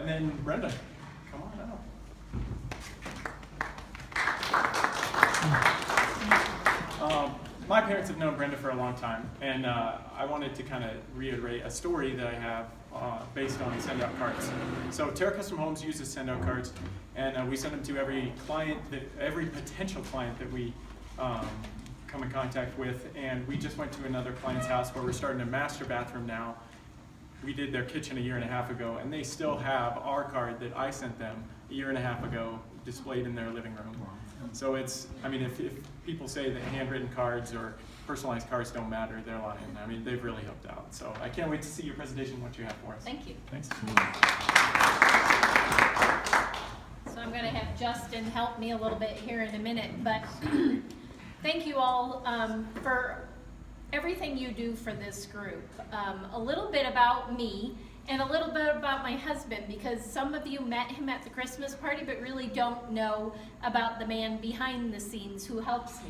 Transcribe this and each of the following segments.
then Brenda, come on up. My parents have known Brenda for a long time, and I wanted to kind of reiterate a story that I have based on send-out cards. So Terra Custom Homes uses send-out cards, and we send them to every client, every potential client that we come in contact with. And we just went to another client's house where we're starting a master bathroom now. We did their kitchen a year and a half ago, and they still have our card that I sent them a year and a half ago displayed in their living room. So it's, I mean, if people say that handwritten cards or personalized cards don't matter, they're lying. I mean, they've really helped out. So I can't wait to see your presentation, what you have for us. Thank you. Thanks. So I'm going to have Justin help me a little bit here in a minute, but thank you all for everything you do for this group. A little bit about me and a little bit about my husband, because some of you met him at the Christmas party but really don't know about the man behind the scenes who helps me.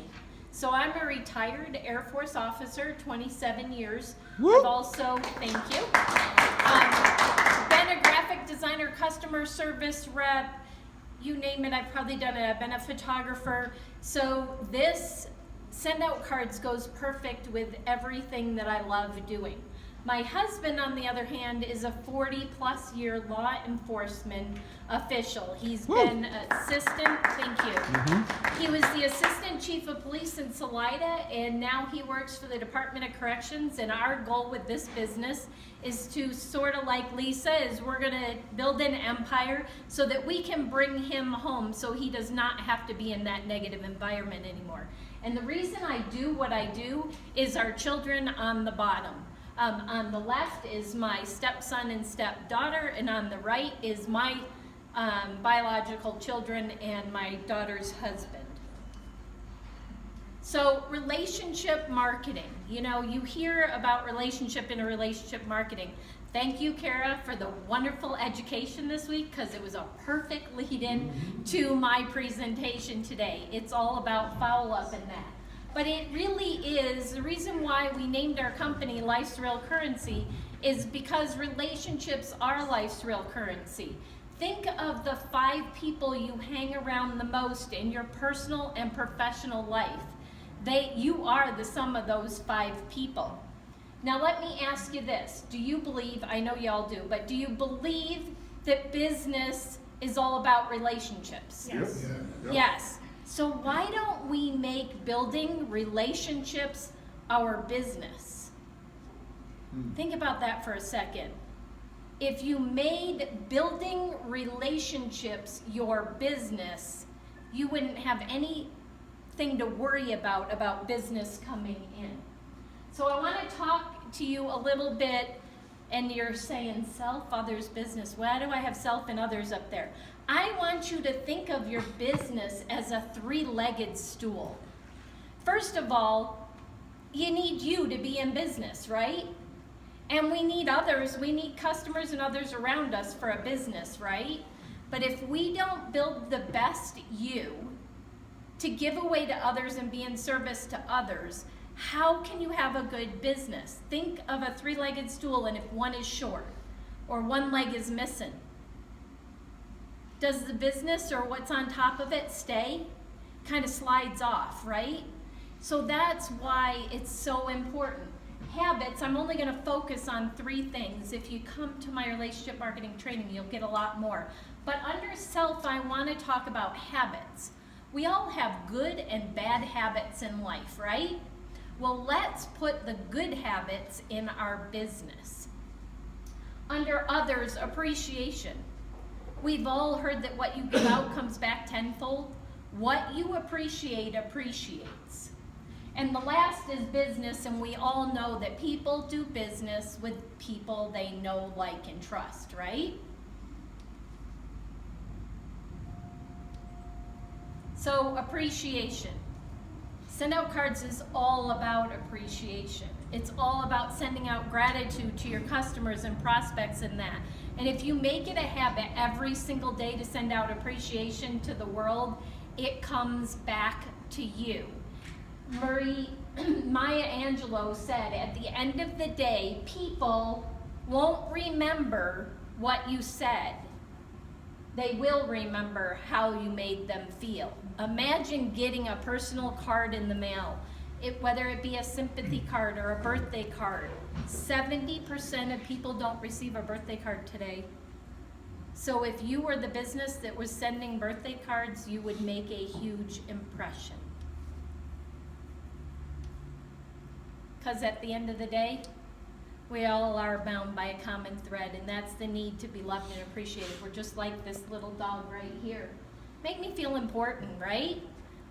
So I'm a retired Air Force officer, 27 years. I've also, thank you, been a graphic designer, customer service rep, you name it, I've probably done it. I've been a photographer. So this send out cards goes perfect with everything that I love doing. My husband, on the other hand, is a 40-plus year law enforcement official. He's been assistant, thank you. He was the assistant chief of police in Salida, and now he works for the Department of Corrections. And our goal with this business is to, sort of like Lisa, is we're gonna build an empire so that we can bring him home so he does not have to be in that negative environment anymore. And the reason I do what I do is our children on the bottom. On the left is my stepson and stepdaughter, and on the right is my biological children and my daughter's husband. So relationship marketing, you know, you hear about relationship and relationship marketing. Thank you, Kara, for the wonderful education this week, because it was a perfect lead-in to my presentation today. It's all about follow-up and that. But it really is, the reason why we named our company Life's Real Currency is because relationships are life's real currency. Think of the 5 people you hang around the most in your personal and professional life. You are the sum of those 5 people. Now let me ask you this, do you believe, I know y'all do, but do you believe that business is all about relationships? Yes. Yep. Yes. So why don't we make building relationships our business? Think about that for a second. If you made building relationships your business, you wouldn't have anything to worry about business coming in. So I want to talk to you a little bit, and you're saying self, others, business. Why do I have self and others up there? I want you to think of your business as a 3-legged stool. First of all, you need you to be in business, right? And we need others, we need customers and others around us for a business, right? But if we don't build the best you to give away to others and be in service to others, how can you have a good business? Think of a 3-legged stool, and if one is short or one leg is missing, does the business or what's on top of it stay? Kind of slides off, right? So that's why it's so important. Habits, I'm only going to focus on 3 things. If you come to my relationship marketing training, you'll get a lot more. But under self, I want to talk about habits. We all have good and bad habits in life, right? Well, let's put the good habits in our business. Under others, appreciation. We've all heard that what you give out comes back tenfold. What you appreciate appreciates. And the last is business, and we all know that people do business with people they know, like, and trust, right? So appreciation. Send out cards is all about appreciation. It's all about sending out gratitude to your customers and prospects and that. And if you make it a habit every single day to send out appreciation to the world, it comes back to you. Maya Angelou said, at the end of the day, people won't remember what you said. they will remember how you made them feel. Imagine getting a personal card in the mail, whether it be a sympathy card or a birthday card. 70% of people don't receive a birthday card today. So if you were the business that was sending birthday cards, you would make a huge impression. Because at the end of the day, we all are bound by a common thread, and that's the need to be loved and appreciated. We're just like this little dog right here. Make me feel important, right?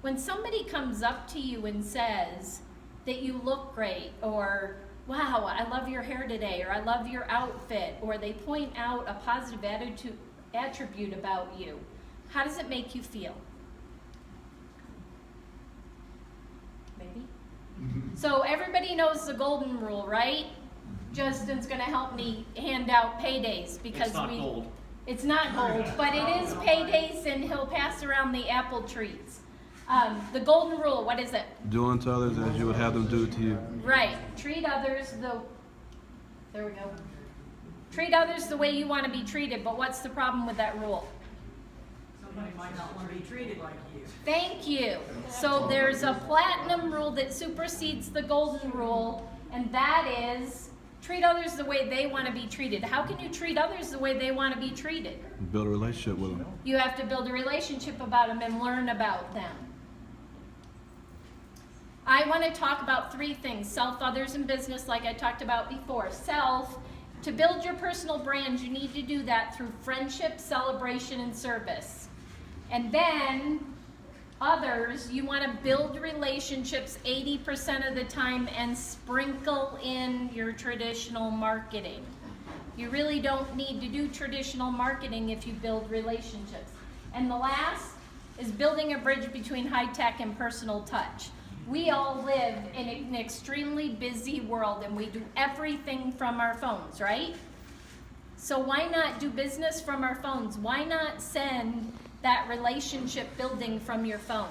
When somebody comes up to you and says that you look great, or wow, I love your hair today, or I love your outfit, or they point out a positive attribute about you, how does it make you feel? Maybe? So everybody knows the golden rule, right? Justin's gonna help me hand out paydays because It's not gold. It's not gold, but it is paydays, and he'll pass around the apple trees. The golden rule, what is it? Do unto others as you would have them do to you. Right. Treat others there we go. Treat others the way you want to be treated, but what's the problem with that rule? Somebody might not want to be treated like you. Thank you. So there's a platinum rule that supersedes the golden rule, and that is treat others the way they want to be treated. How can you treat others the way they want to be treated? Build a relationship with them. You have to build a relationship about them and learn about them. I want to talk about 3 things: self, others, and business, like I talked about before. Self, to build your personal brand, you need to do that through friendship, celebration, and service. And then others, you want to build relationships 80% of the time and sprinkle in your traditional marketing. You really don't need to do traditional marketing if you build relationships. And the last is building a bridge between high tech and personal touch. We all live in an extremely busy world, and we do everything from our phones, right? So why not do business from our phones? Why not send that relationship building from your phone?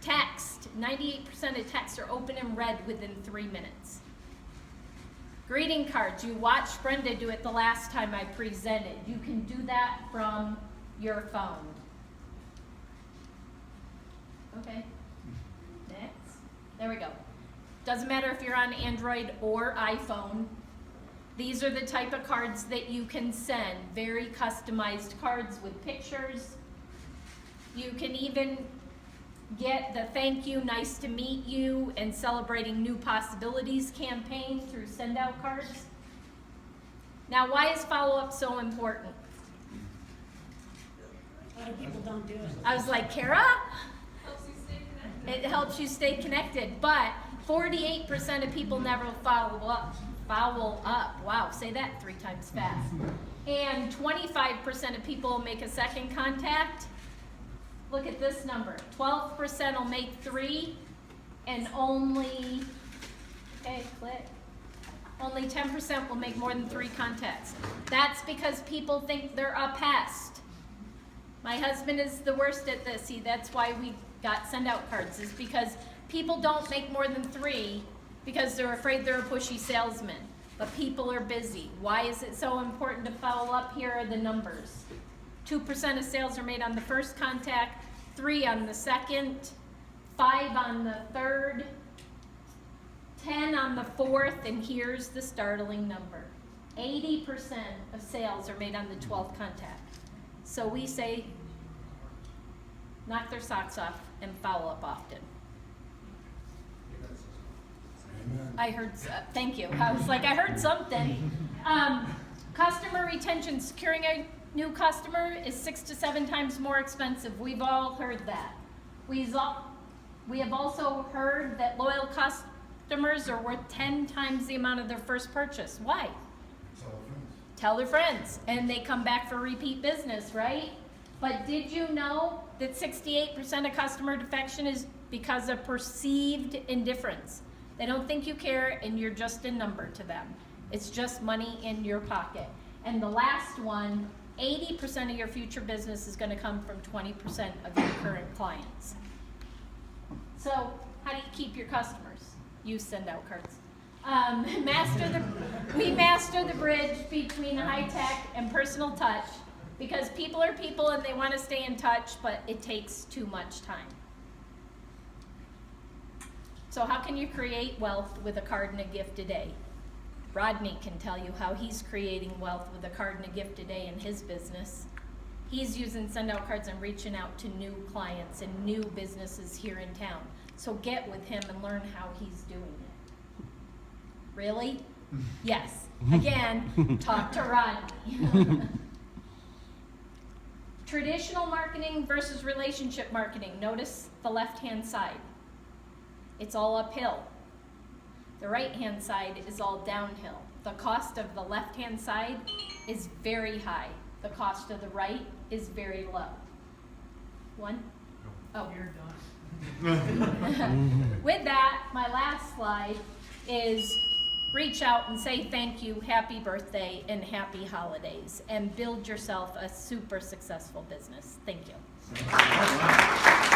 Text. 98% of texts are open and read within 3 minutes. Greeting cards. You watched Brenda do it the last time I presented. You can do that from your phone. Okay. Next. There we go. Doesn't matter if you're on Android or iPhone. These are the type of cards that you can send. Very customized cards with pictures. You can even get the thank you, nice to meet you, and celebrating new possibilities campaign through send out cards. Now, why is follow-up so important? A lot of people don't do it. I was like, Kara? It helps you stay connected, but 48% of people never follow up. Wow, say that 3 times fast. And 25% of people make a second contact. Look at this number. 12% will make 3, and only 10% will make more than 3 contacts. That's because people think they're a pest. My husband is the worst at this. That's why we got send out cards, is because people don't make more than 3 because they're afraid they're a pushy salesman. But people are busy. Why is it so important to follow up? Here are the numbers. 2% of sales are made on the first contact, 3 on the second, 5 on the third, 10 on the fourth, and here's the startling number. 80% of sales are made on the 12th contact. So we say, knock their socks off and follow up often. I heard, thank you. I was like, I heard something. Customer retention, securing a new customer is 6 to 7 times more expensive. We've all heard that. We have also heard that loyal customers are worth 10 times the amount of their first purchase. Why? Tell their friends, and they come back for repeat business, right? But did you know that 68% of customer defection is because of perceived indifference? They don't think you care, and you're just a number to them. It's just money in your pocket. And the last one, 80% of your future business is going to come from 20% of your current clients. So how do you keep your customers? You send out cards. We master the bridge between high tech and personal touch Because people are people and they want to stay in touch, but it takes too much time. So how can you create wealth with a card and a gift a day? Rodney can tell you how he's creating wealth with a card and a gift a day in his business. He's using send out cards and reaching out to new clients and new businesses here in town. So get with him and learn how he's doing it. Really? Yes. Again, talk to Rodney. Traditional marketing versus relationship marketing. Notice the left-hand side. It's all uphill. The right-hand side is all downhill. The cost of the left-hand side is very high. The cost of the right is very low. One? Oh. You're done. With that, my last slide is reach out and say thank you, happy birthday, and happy holidays, and build yourself a super successful business. Thank you.